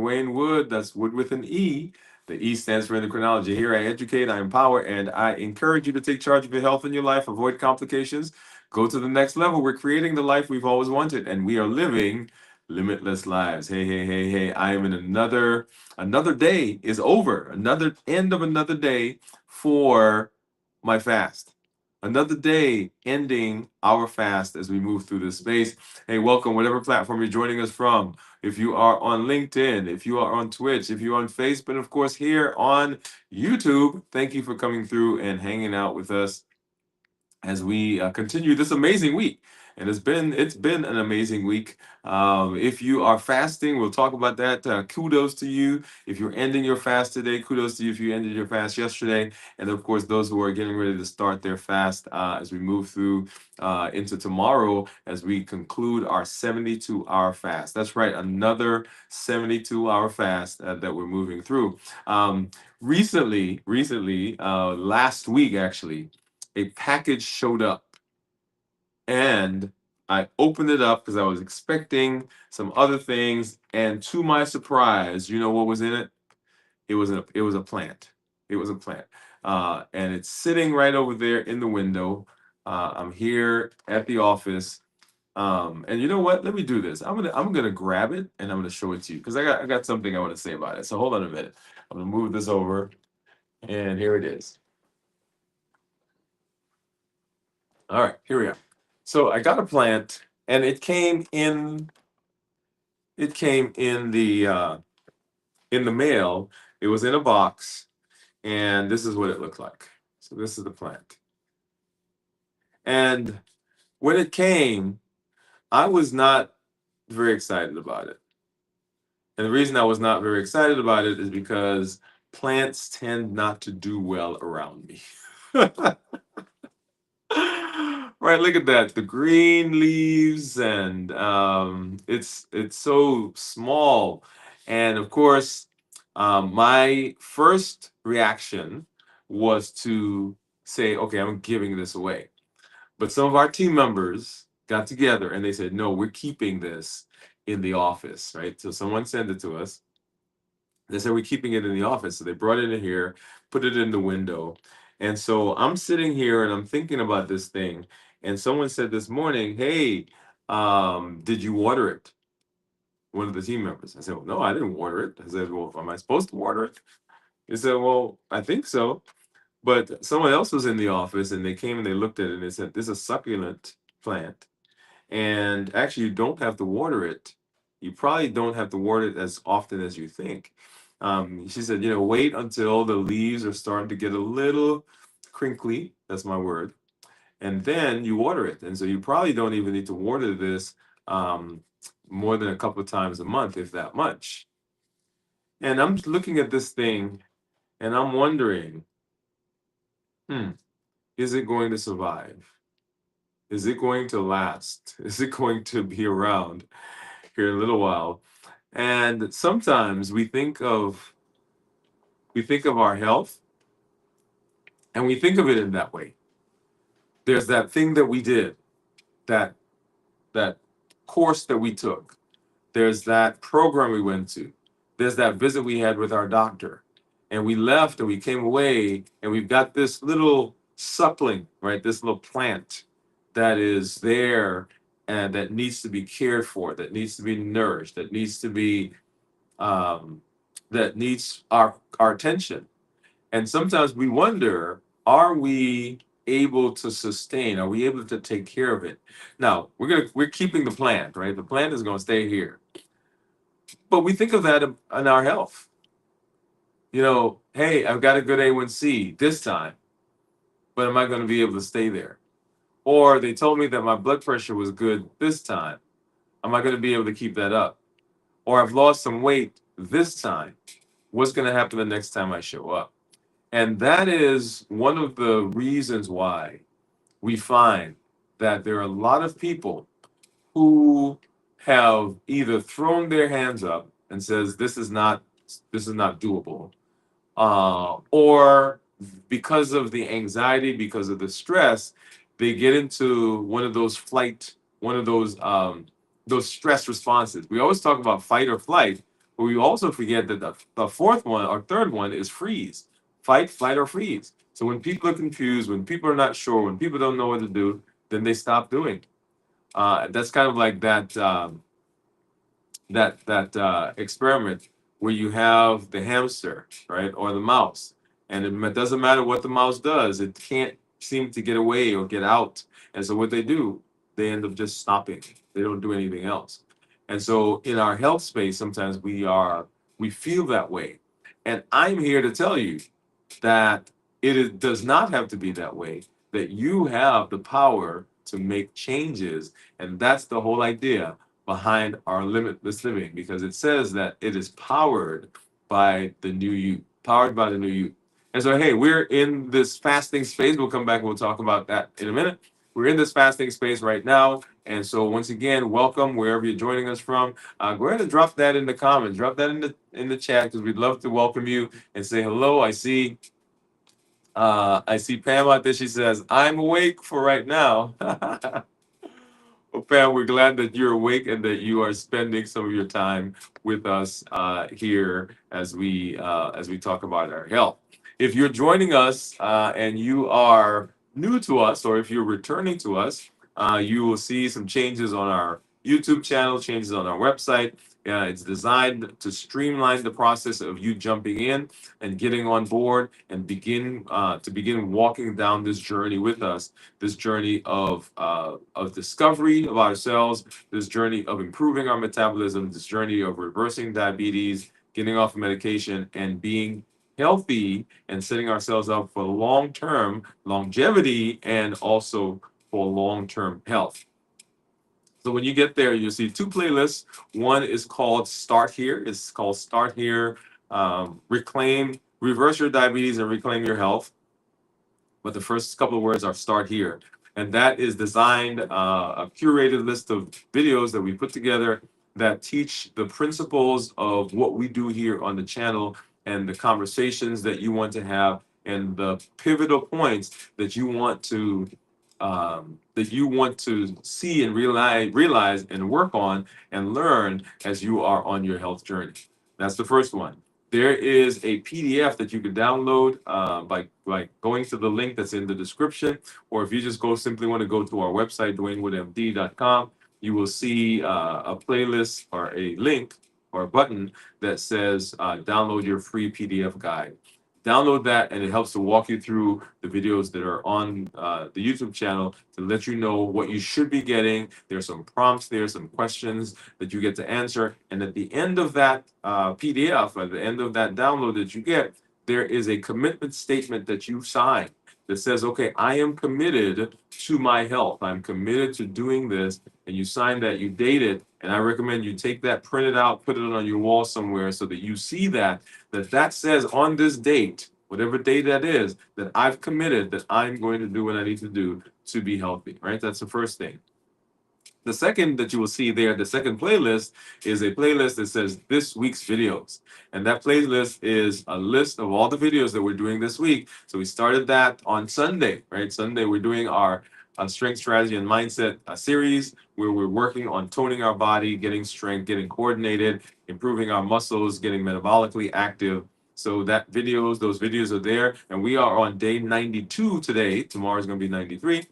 Dwain Woode. That's Wood with an E. The E stands for endocrinology. Here I educate, I empower, and I encourage you to take charge of your health and your life, avoid complications, go to the next level. We're creating the life we've always wanted, and we are living limitless lives. Hey, hey, hey, hey. I am in another day is over. Another end of another day for my fast. Another day ending our fast as we move through this space. Hey, welcome, whatever platform you're joining us from. If you are on LinkedIn, if you are on Twitch, if you're on Facebook, of course, here on YouTube, thank you for coming through and hanging out with us as we continue this amazing week. And it's been an amazing week. If you are fasting, we'll talk about that. Kudos to you. If you're ending your fast today, kudos to you if you ended your fast yesterday. And of course, those who are getting ready to start their fast as we move through into tomorrow, as we conclude our 72-hour fast. That's right, another 72-hour fast that we're moving through. Recently, last week actually, a package showed up, and I opened it up because I was expecting some other things, and to my surprise, you know what was in it? It was a plant. It was a plant. And it's sitting right over there in the window. I'm here at the office. And you know what? Let me do this. I'm gonna grab it and I'm gonna show it to you because I got something I want to say about it. So hold on a minute. I'm gonna move this over, and here it is. All right, here we are. So I got a plant, and it came in the mail. It was in a box, and this is what it looked like. So this is the plant. And when it came, I was not very excited about it. And the reason I was not very excited about it is because plants tend not to do well around me. Right, look at that. The green leaves, and it's so small. And of course, my first reaction was to say, okay, I'm giving this away. But some of our team members got together and they said, no, we're keeping this in the office, right? So someone sent it to us. They said, we're keeping it in the office. So they brought it in here, put it in the window. And so I'm sitting here and I'm thinking about this thing. And someone said this morning, hey, did you water it? One of the team members. I said, well, no, I didn't water it. I said, well, am I supposed to water it? He said, well, I think so. But someone else was in the office and they came and they looked at it and they said, this is a succulent plant. And actually, you don't have to water it. You probably don't have to water it as often as you think. She said, wait until the leaves are starting to get a little crinkly. That's my word. And then you water it. And so you probably don't even need to water this um, more than a couple of times a month, if that much. And I'm looking at this thing and I'm wondering, hmm, is it going to survive? Is it going to last? Is it going to be around here in a little while? And sometimes we think of our health and we think of it in that way. There's that thing that we did, that that course that we took. There's that program we went to. There's that visit we had with our doctor. And we left and we came away and we've got this little suckling, right? This little plant that is there and that needs to be cared for, that needs to be nourished, um, that needs our attention. And sometimes we wonder, are we able to sustain? Are we able to take care of it? Now, we're keeping the plant, right? The plant is going to stay here. But we think of that in our health. Hey, I've got a good A1C this time, but am I going to be able to stay there? Or they told me that my blood pressure was good this time. Am I going to be able to keep that up? Or I've lost some weight this time. What's going to happen the next time I show up? And that is one of the reasons why we find that there are a lot of people who have either thrown their hands up and says this is not doable, or because of the anxiety, because of the stress, they get into one of those stress responses. We always talk about fight or flight, But we also forget that the fourth one or third one is freeze, fight, flight, or freeze. So when people are confused, when people are not sure, when people don't know what to do, then they stop doing. That's kind of like that experiment where you have the hamster, right, or the mouse, and it doesn't matter what the mouse does, it can't seem to get away or get out, and so what they do, they end up just stopping. They don't do anything else, and so in our health space, sometimes we feel that way, and I'm here to tell you that does not have to be that way, that you have the power to make changes. And that's the whole idea behind our limitless living, because it says that it is powered by the new you, powered by the new you. And so, hey, we're in this fasting space. We'll come back and we'll talk about that in a minute. We're in this fasting space right now. And so, once again, welcome wherever you're joining us from. Go ahead and drop that in the comments, drop that in the chat, because we'd love to welcome you and say hello. I see Pam out there. She says, I'm awake for right now. Well, Pam, we're glad that you're awake and that you are spending some of your time with us here as we talk about our health. If you're joining us and you are new to us, or if you're returning to us, you will see some changes on our YouTube channel, changes on our website. It's designed to streamline the process of you jumping in and getting on board and begin walking down this journey with us, this journey of discovery of ourselves, this journey of improving our metabolism, this journey of reversing diabetes, getting off of medication, and being healthy and setting ourselves up for long term longevity and also for long term health. So when you get there, you'll see two playlists. One is called Start Here. It's called Start Here, Reverse Your Diabetes and Reclaim Your Health. But the first couple of words are Start Here. And that is designed, a curated list of videos that we put together that teach the principles of what we do here on the channel and the conversations that you want to have and the pivotal points that you want to see and realize and work on and learn as you are on your health journey. That's the first one. There is a PDF that you can download by going to the link that's in the description, or if you just simply want to go to our website, dwainwoodemd.com, you will see a playlist or a link or a button that says download your free PDF guide. Download that, and it helps to walk you through the videos that are on the YouTube channel to let you know what you should be getting. There's some prompts there, some questions that you get to answer. And at the end of that PDF, at the end of that download that you get, there is a commitment statement that you sign that says, okay, I am committed to my health. I'm committed to doing this. And you sign that, you date it. And I recommend you take that, print it out, put it on your wall somewhere so that you see that says on this date, whatever date that is, that I've committed that I'm going to do what I need to do to be healthy, right? That's the first thing. The second that you will see there, the second playlist, is a playlist that says this week's videos. And that playlist is a list of all the videos that we're doing this week. So we started that on Sunday, right? Sunday, we're doing our strength, strategy, and mindset series where we're working on toning our body, getting strength, getting coordinated, improving our muscles, getting metabolically active. So those videos are there. And we are on day 92 today. Tomorrow is going to be 93.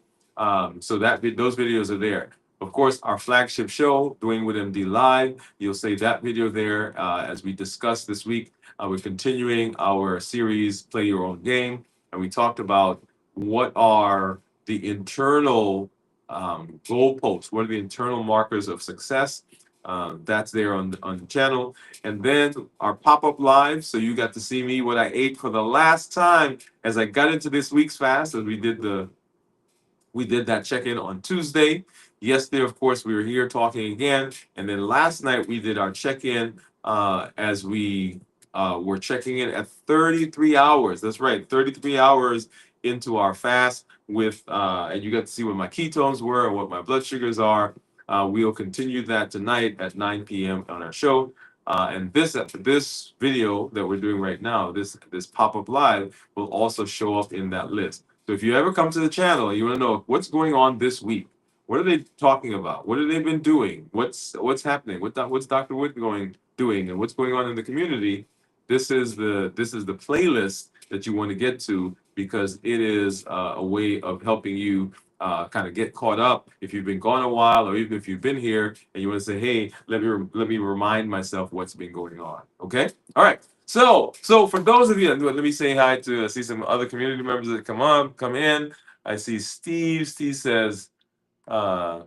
So those videos are there. Of course, our flagship show, Dwain Woode MD Live, you'll see that video there as we discussed this week. We're continuing our series, Play Your Own Game, and we talked about what are the internal goalposts, what are the internal markers of success. That's there on the channel. And then our pop-up live, so you got to see me, what I ate for the last time as I got into this week's fast, as we did that check-in on Tuesday. Yesterday, of course, we were here talking again. And then last night, we did our check-in as we were checking in at 33 hours. That's right, 33 hours into our fast and you got to see what my ketones were and what my blood sugars are. We'll continue that tonight at 9 p.m. on our show. And this video that we're doing right now, this pop-up live, will also show up in that list. So if you ever come to the channel and you want to know what's going on this week, what are they talking about? What have they been doing? What's happening? What's Dr. Woode doing and what's going on in the community, this is the playlist that you want to get to, because it is a way of helping you kind of get caught up if you've been gone a while, or even if you've been here and you want to say, hey, let me remind myself what's been going on. Okay, all right. So for those of you, let me say hi to, I see some other community members that come in. I see Steve. Steve says, uh,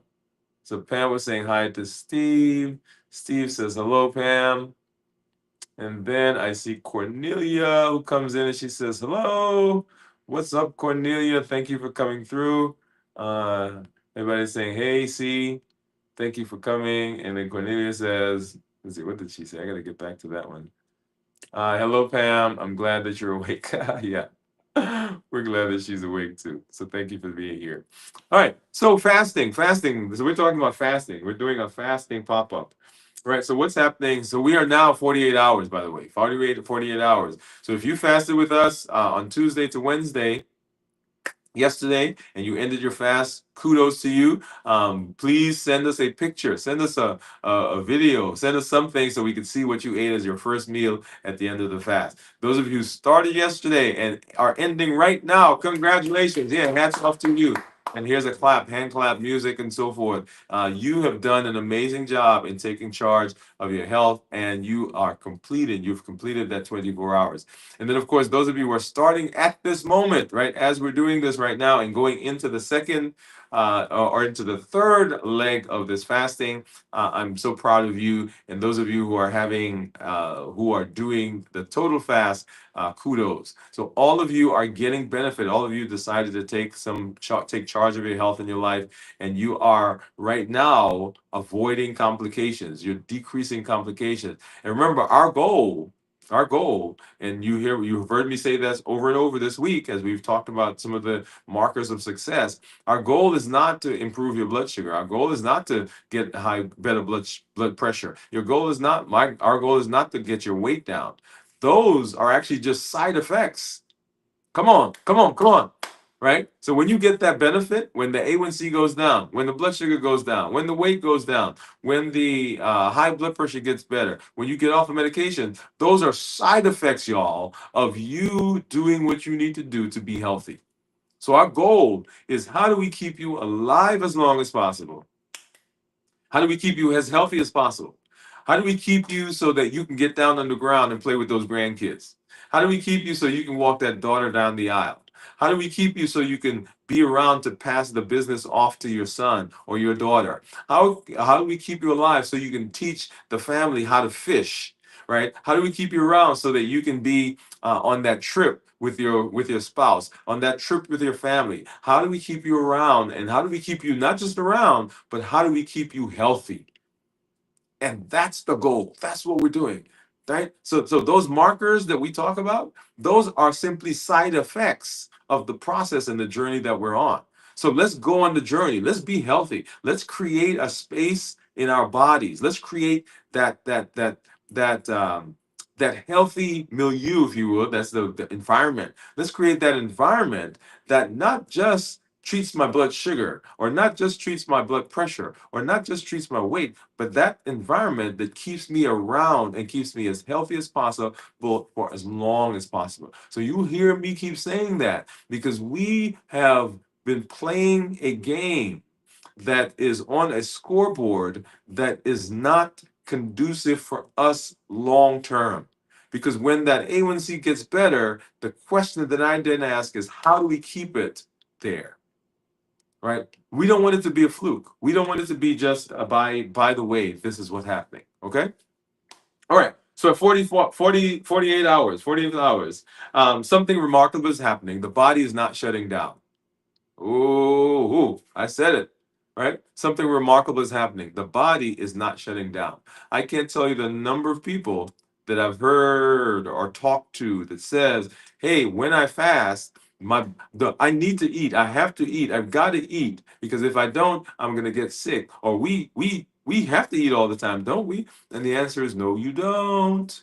so Pam was saying hi to Steve. Steve says hello, Pam. And then I see Cornelia who comes in and she says, hello. What's up, Cornelia? Thank you for coming through. Uh, Everybody's saying, hey, C, thank you for coming. And then Cornelia says, let's see, what did she say? I got to get back to that one. Hello, Pam. I'm glad that you're awake. Yeah. We're glad that she's awake too. So thank you for being here. All right. So fasting. So we're talking about fasting. We're doing a fasting pop-up. All right. So what's happening? So we are now 48 hours, by the way, 48 to 48 hours. So if you fasted with us on Tuesday to Wednesday, yesterday, and you ended your fast, kudos to you. Please send us a picture, send us a video, send us something so we can see what you ate as your first meal at the end of the fast. Those of you who started yesterday and are ending right now, congratulations. Yeah, hats off to you. And here's a clap, hand clap, music, and so forth. You have done an amazing job in taking charge of your health, and you've completed that 24 hours. And then, of course, those of you who are starting at this moment, right, as we're doing this right now and going into the second or into the third leg of this fasting, I'm so proud of you. And those of you who are doing the total fast, kudos. So all of you are getting benefit. All of you decided to take charge of your health and your life, and you are right now avoiding complications. You're decreasing complications. And remember, our goal, and you've heard me say this over and over this week as we've talked about some of the markers of success. Our goal is not to improve your blood sugar. Our goal is not to get better blood pressure. Our goal is not to get your weight down. Those are actually just side effects. Come on. Right? So when you get that benefit, when the A1C goes down, when the blood sugar goes down, when the weight goes down, when the high blood pressure gets better, when you get off of medication, those are side effects, y'all, of you doing what you need to do to be healthy. So our goal is, how do we keep you alive as long as possible? How do we keep you as healthy as possible? How do we keep you so that you can get down on the ground and play with those grandkids? How do we keep you so you can walk that daughter down the aisle? How do we keep you so you can be around to pass the business off to your son or your daughter? How do we keep you alive so you can teach the family how to fish? Right? How do we keep you around so that you can be on that trip with your spouse, on that trip with your family? How do we keep you around, and how do we keep you not just around, but how do we keep you healthy? And that's the goal. That's what we're doing. Right? So those markers that we talk about, those are simply side effects of the process and the journey that we're on. So let's go on the journey. Let's be healthy. Let's create a space in our bodies. Let's create that that healthy milieu, if you will. That's the environment. Let's create that environment that not just treats my blood sugar, or not just treats my blood pressure, or not just treats my weight, but that environment that keeps me around and keeps me as healthy as possible for as long as possible. So you hear me keep saying that because we have been playing a game that is on a scoreboard that is not conducive for us long term. Because when that A1C gets better, the question that I then ask is, how do we keep it there? Right? We don't want it to be a fluke. We don't want it to be just a by the way, this is what's happening. Okay? All right. So at 48 hours, 48 hours, something remarkable is happening. The body is not shutting down. Ooh, I said it, right? Something remarkable is happening. The body is not shutting down. I can't tell you the number of people that I've heard or talked to that says, "Hey, when I fast, I need to eat. I have to eat. I've got to eat because if I don't, I'm gonna get sick." Or we have to eat all the time, don't we? And the answer is no, you don't.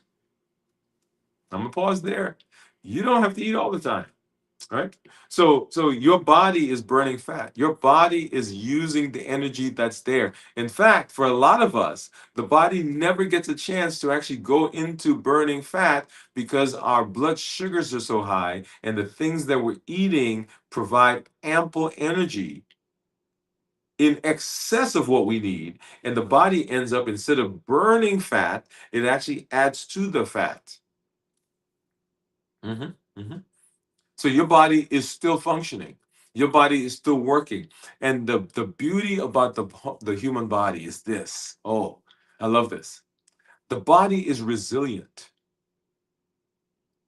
I'm gonna pause there. You don't have to eat all the time. right? So your body is burning fat. Your body is using the energy that's there. In fact, for a lot of us, the body never gets a chance to actually go into burning fat because our blood sugars are so high and the things that we're eating provide ample energy in excess of what we need, and the body ends up, instead of burning fat, it actually adds to the fat. hmm hmm So your body is still functioning. Your body is still working. And the beauty about the human body is this. Oh, I love this. The body is resilient.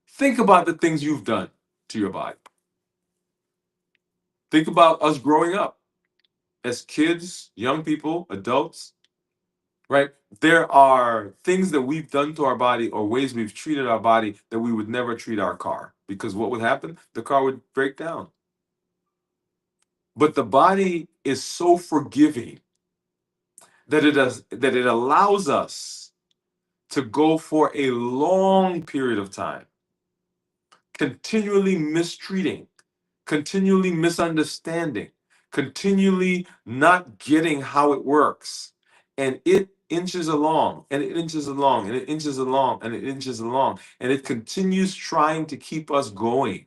Think about the things you've done to your body. Think about us growing up as kids, young people, adults, right? There are things that we've done to our body or ways we've treated our body that we would never treat our car, because what would happen? The car would break down. But the body is so forgiving that it allows us to go for a long period of time, continually mistreating, continually misunderstanding, continually not getting how it works. And it inches along, and it inches along, and it inches along, and it inches along, and it continues trying to keep us going.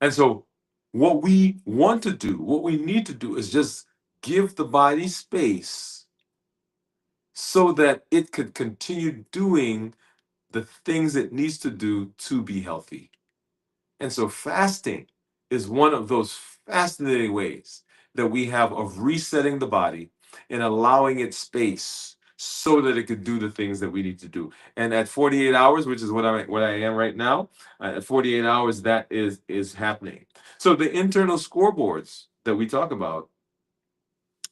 And so, what we want to do, what we need to do is just give the body space so that it could continue doing the things it needs to do to be healthy. And so fasting is one of those fascinating ways that we have of resetting the body and allowing it space so that it could do the things that we need to do. And at 48 hours, which is what I am right now, at 48 hours, that is happening. So the internal scoreboards that we talk about,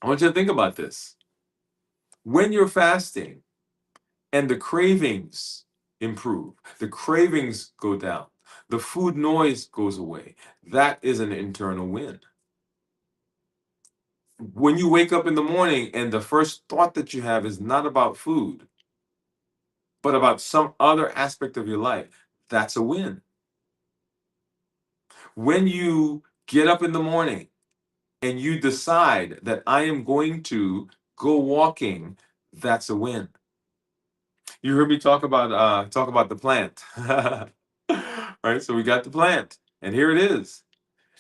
I want you to think about this. When you're fasting, and the cravings improve. The cravings go down. The food noise goes away. That is an internal win. When you wake up in the morning and the first thought that you have is not about food, but about some other aspect of your life, that's a win. When you get up in the morning and you decide that I am going to go walking, that's a win. You heard me talk about the plant. Right? So we got the plant, and here it is.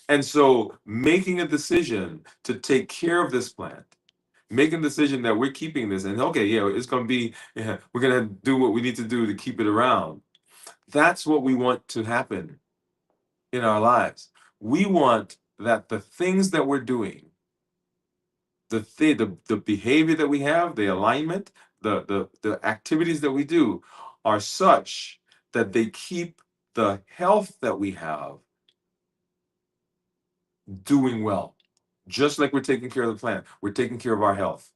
And so making a decision to take care of this plant, making a decision that we're keeping this, and okay, yeah, it's gonna be, yeah, we're gonna do what we need to do to keep it around. That's what we want to happen in our lives. We want that the things that we're doing, the behavior that we have, the alignment, the activities that we do are such that they keep the health that we have doing well. Just like we're taking care of the planet, we're taking care of our health.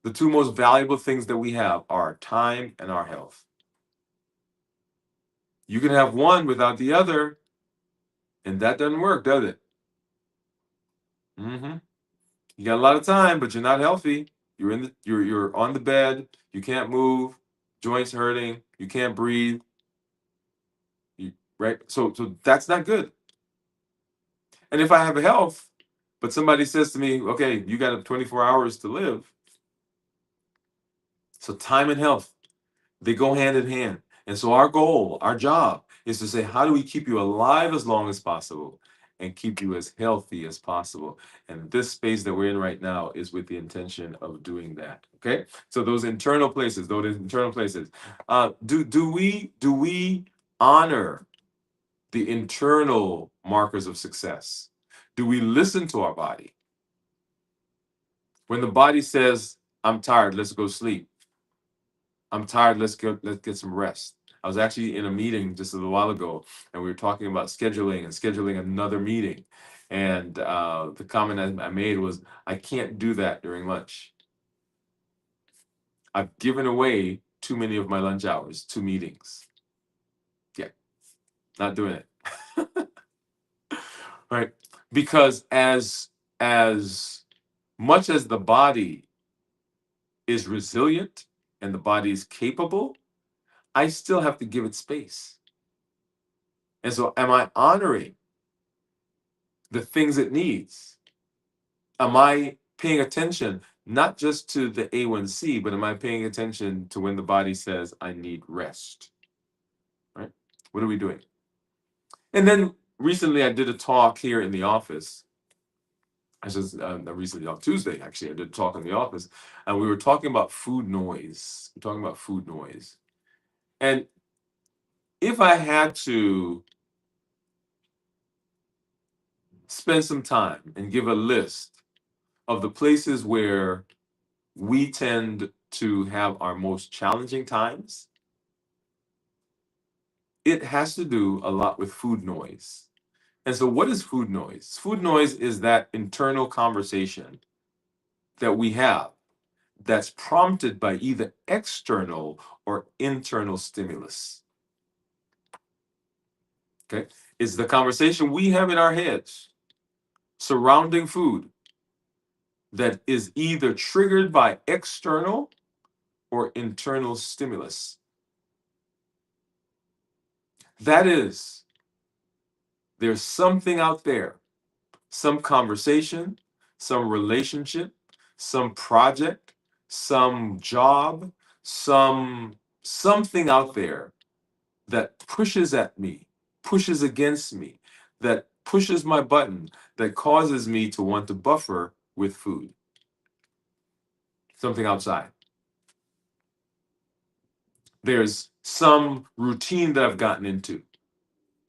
The two most valuable things that we have are our time and our health. You can have one without the other, and that doesn't work, does it? hmm You got a lot of time, but you're not healthy. You're on the bed. You can't move. Joints hurting. You can't breathe. Right? So that's not good. And if I have a health, but somebody says to me, "Okay, you got 24 hours to live," so time and health, they go hand in hand. And so our goal, our job, is to say, how do we keep you alive as long as possible and keep you as healthy as possible? And this space that we're in right now is with the intention of doing that. Okay. So those internal places, do we honor the internal markers of success? Do we listen to our body? When the body says, I'm tired, let's go sleep. I'm tired. Let's get some rest. I was actually in a meeting just a little while ago, and we were talking about scheduling another meeting. And the comment I made was, I can't do that during lunch. I've given away too many of my lunch hours to meetings. Yeah, not doing it. Right? Because as much as the body is resilient and the body is capable, I still have to give it space. And so, am I honoring the things it needs? Am I paying attention not just to the A1C, but am I paying attention to when the body says, I need rest? Right? What are we doing? And then recently, I did a talk here in the office. I just not recently on Tuesday, actually, I did a talk in the office, and we were talking about food noise. We're talking about food noise. And if I had to spend some time and give a list of the places where we tend to have our most challenging times, it has to do a lot with food noise. And so, what is food noise? Food noise is that internal conversation that we have that's prompted by either external or internal stimulus. Okay? It's the conversation we have in our heads surrounding food that is either triggered by external or internal stimulus. That is, there's something out there, some conversation, some relationship, some project, some job, something out there that pushes at me, pushes against me, that pushes my button, that causes me to want to buffer with food. Something outside. There's some routine that I've gotten into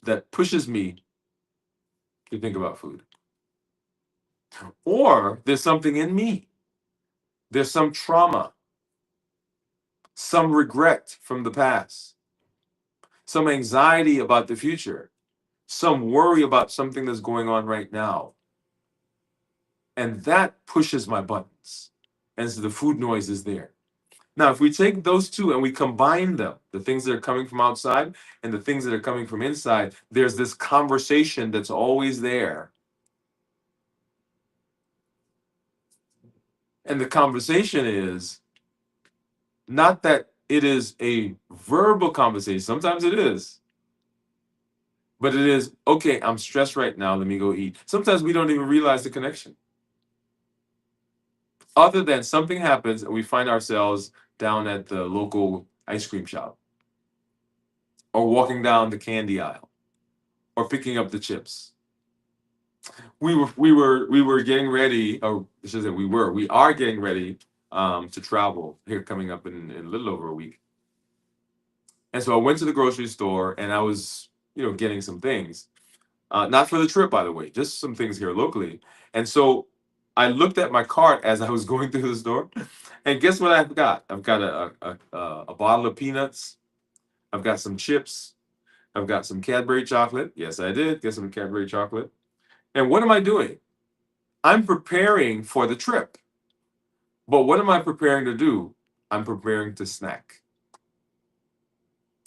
that pushes me to think about food. Or there's something in me. There's some trauma, some regret from the past, some anxiety about the future, some worry about something that's going on right now. And that pushes my buttons. And so the food noise is there. Now, if we take those two and we combine them, the things that are coming from outside and the things that are coming from inside, there's this conversation that's always there. And the conversation is not that it is a verbal conversation, sometimes it is, but it is, okay, I'm stressed right now, let me go eat. Sometimes we don't even realize the connection. Other than something happens and we find ourselves down at the local ice cream shop or walking down the candy aisle or picking up the chips. We were getting ready, or I should say we are getting ready to travel here coming up in a little over a week. And so I went to the grocery store and I was, getting some things. Not for the trip, by the way, just some things here locally. And so I looked at my cart as I was going through the store, and guess what I've got? I've got a bottle of peanuts. I've got some chips. I've got some Cadbury chocolate. Yes, I did get some Cadbury chocolate. And what am I doing? I'm preparing for the trip. But what am I preparing to do? I'm preparing to snack.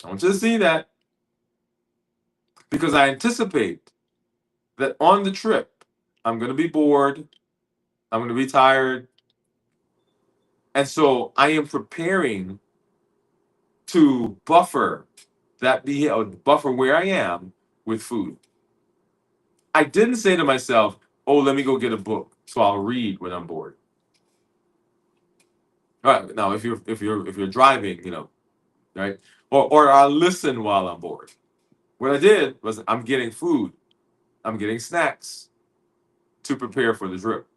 I want you to see that because I anticipate that on the trip, I'm going to be bored. I'm going to be tired. And so I am preparing to buffer buffer where I am with food. I didn't say to myself, "Oh, let me go get a book so I'll read when I'm bored." All right. Now, if you're driving, right? Or I'll listen while I'm bored. What I did was I'm getting food. I'm getting snacks to prepare for the trip.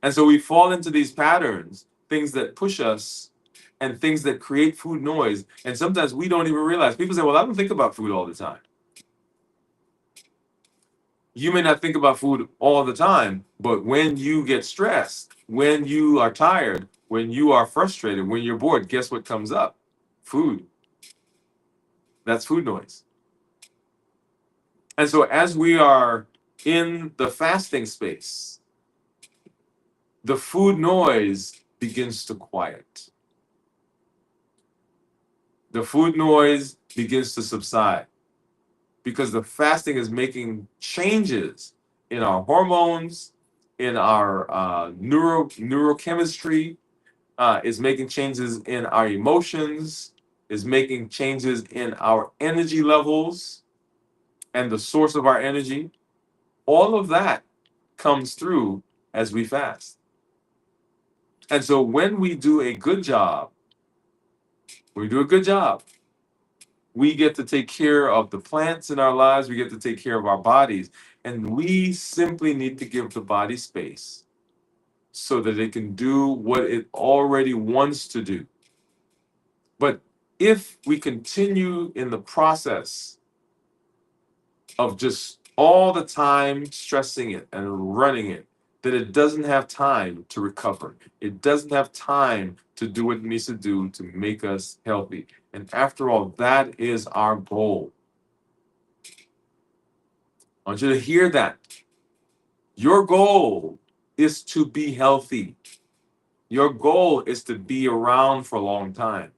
And so we fall into these patterns, things that push us and things that create food noise. And sometimes we don't even realize. People say, well, I don't think about food all the time. You may not think about food all the time, but when you get stressed, when you are tired, when you are frustrated, when you're bored, guess what comes up? Food. That's food noise. And so as we are in the fasting space, the food noise begins to quiet. The food noise begins to subside because the fasting is making changes in our hormones, in our neurochemistry, is making changes in our emotions, is making changes in our energy levels. and the source of our energy, all of that comes through as we fast. And so when we do a good job, we do a good job, we get to take care of the plants in our lives, we get to take care of our bodies, and we simply need to give the body space so that it can do what it already wants to do. But if we continue in the process of just all the time stressing it and running it, that it doesn't have time to recover. It doesn't have time to do what it needs to do to make us healthy. And after all, that is our goal. I want you to hear that. Your goal is to be healthy. Your goal is to be around for a long time.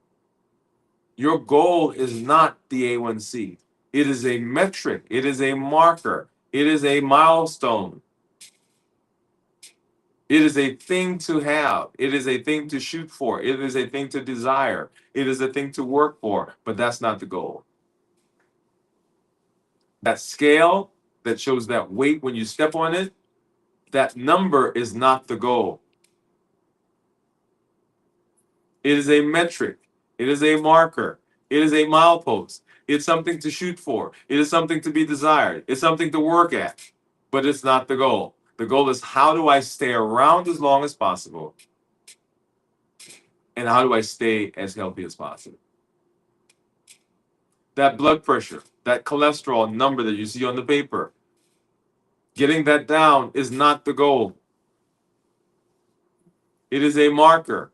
Your goal is not the A1C. It is a metric. It is a marker. It is a milestone. It is a thing to have. It is a thing to shoot for. It is a thing to desire. It is a thing to work for. But that's not the goal. That scale that shows that weight when you step on it, that number is not the goal. It is a metric. It is a marker. It is a milepost. It's something to shoot for. It is something to be desired. It's something to work at. But it's not the goal. The goal is, how do I stay around as long as possible? And how do I stay as healthy as possible? That blood pressure, that cholesterol number that you see on the paper, getting that down is not the goal. It is a marker.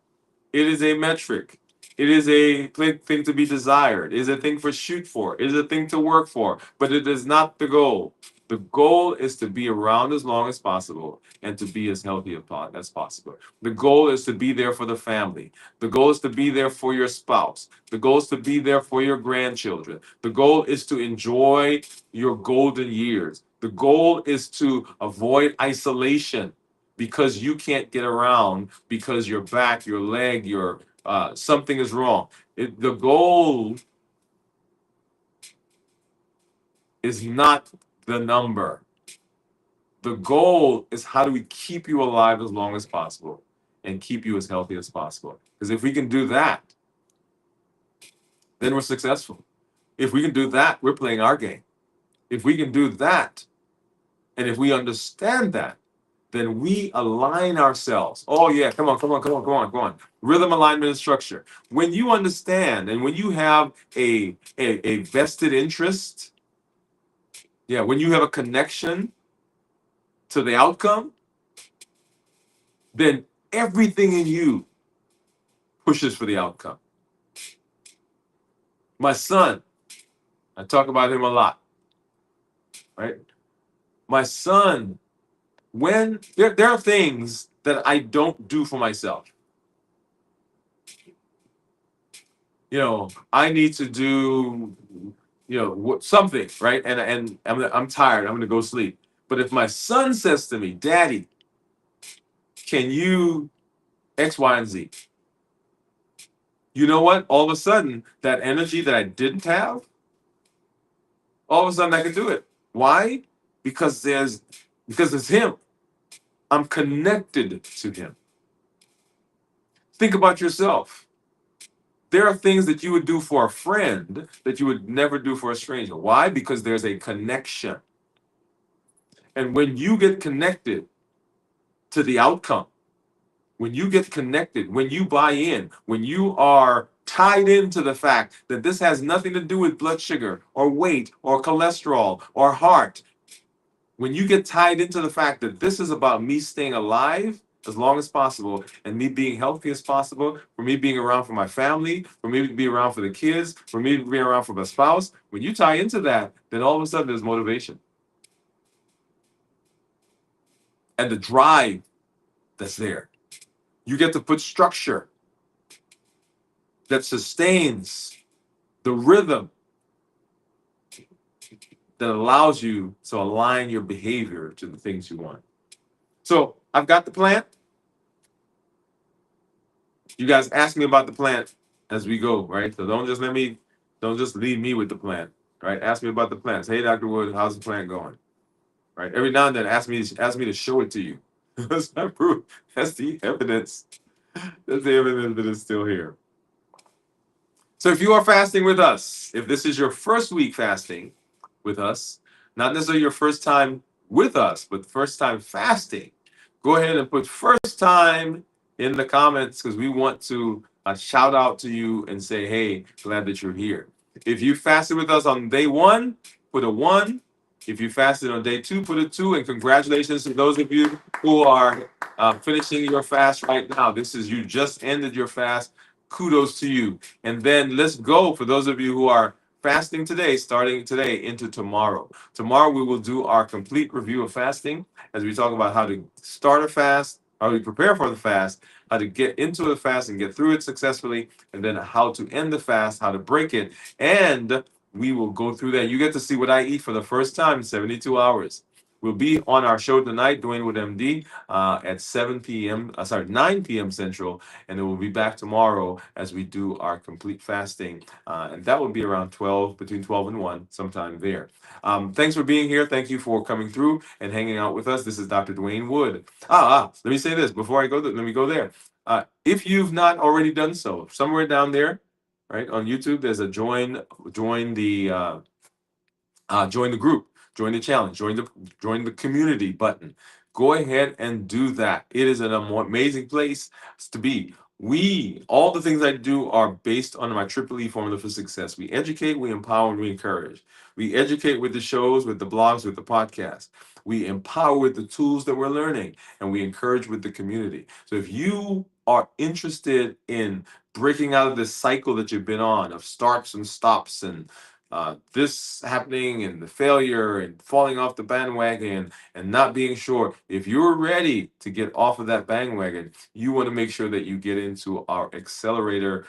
It is a metric. It is a thing to be desired. It is a thing for shoot for. It is a thing to work for. But it is not the goal. The goal is to be around as long as possible and to be as healthy as possible. The goal is to be there for the family. The goal is to be there for your spouse. The goal is to be there for your grandchildren. The goal is to enjoy your golden years. The goal is to avoid isolation because you can't get around because your back, your leg, your something is wrong. The goal is not the number. The goal is, how do we keep you alive as long as possible and keep you as healthy as possible? Because if we can do that, then we're successful. If we can do that, we're playing our game. If we can do that, and if we understand that, then we align ourselves. Oh yeah, come on, come on, come on, come on, come on. Rhythm, alignment, and structure. When you understand and when you have a vested interest, yeah, when you have a connection to the outcome, then everything in you pushes for the outcome. My son, I talk about him a lot, right? My son, when there are things that I don't do for myself. I need to do, something, right? And I'm tired. I'm gonna go sleep. But if my son says to me, "Daddy, can you X, Y, and Z?" You know what? All of a sudden, that energy that I didn't have, all of a sudden I can do it. Why? Because it's him. I'm connected to him. Think about yourself. There are things that you would do for a friend that you would never do for a stranger. Why? Because there's a connection. And when you get connected to the outcome, when you get connected, when you buy in, when you are tied into the fact that this has nothing to do with blood sugar or weight or cholesterol or heart, when you get tied into the fact that this is about me staying alive as long as possible and me being healthy as possible, for me being around for my family, for me to be around for the kids, for me to be around for my spouse, when you tie into that, then all of a sudden there's motivation. And the drive that's there. You get to put structure that sustains the rhythm that allows you to align your behavior to the things you want. So I've got the plan. You guys ask me about the plan as we go, right? So don't just leave me with the plan. right? Ask me about the plants. Hey, Dr. Wood, how's the plant going? Right? Every now and then, ask me to show it to you. That's not proof. That's the evidence. That's the evidence that it's still here. So if you are fasting with us, if this is your first week fasting with us, not necessarily your first time with us, but first time fasting, go ahead and put first time in the comments because we want to shout out to you and say, hey, glad that you're here. If you fasted with us on day one, put a one. If you fasted on day two, put a two. And congratulations to those of you who are finishing your fast right now. This is you just ended your fast. Kudos to you. And then let's go for those of you who are fasting today, starting today into tomorrow. Tomorrow we will do our complete review of fasting as we talk about how to start a fast, how to prepare for the fast, how to get into the fast and get through it successfully, and then how to end the fast, how to break it, and we will go through that. You get to see what I eat for the first time in 72 hours. We'll be on our show tonight, Dwain Woode MD, at 7 p.m. Sorry, 9 p.m. Central, and then we'll be back tomorrow as we do our complete fasting, and that will be around 12, between 12 and 1, sometime there. Thanks for being here. Thank you for coming through and hanging out with us. This is Dr. Dwain Woode. Let me say this before I go. Let me go there. If you've not already done so, somewhere down there, right on YouTube, there's a join the join the group, join the challenge, join the community button. Go ahead and do that. It is an amazing place to be. All the things I do are based on my Triple E formula for success. We educate, we empower, and we encourage. We educate with the shows, with the blogs, with the podcast. We empower with the tools that we're learning, and we encourage with the community. So if you are interested in breaking out of this cycle that you've been on of starts and stops and this happening and the failure and falling off the bandwagon and not being sure. If you're ready to get off of that bandwagon, you want to make sure that you get into our accelerator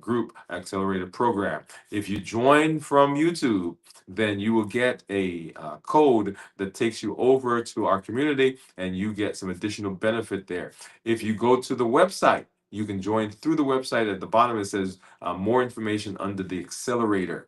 group, accelerator program. If you join from YouTube, then you will get a code that takes you over to our community and you get some additional benefit there. If you go to the website, you can join through the website. At the bottom, it says more information under the accelerator.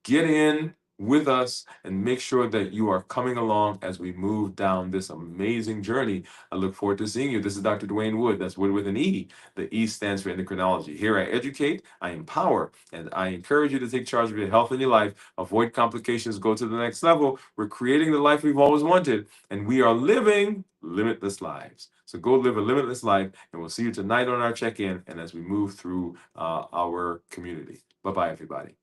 Get in with us and make sure that you are coming along as we move down this amazing journey. I look forward to seeing you. This is Dr. Dwain Woode. That's Wood with an E. The E stands for endocrinology. Here I educate, I empower, and I encourage you to take charge of your health and your life, avoid complications, go to the next level. We're creating the life we've always wanted, and we are living limitless lives. So go live a limitless life, and we'll see you tonight on our check-in and as we move through our community. Bye-bye, everybody.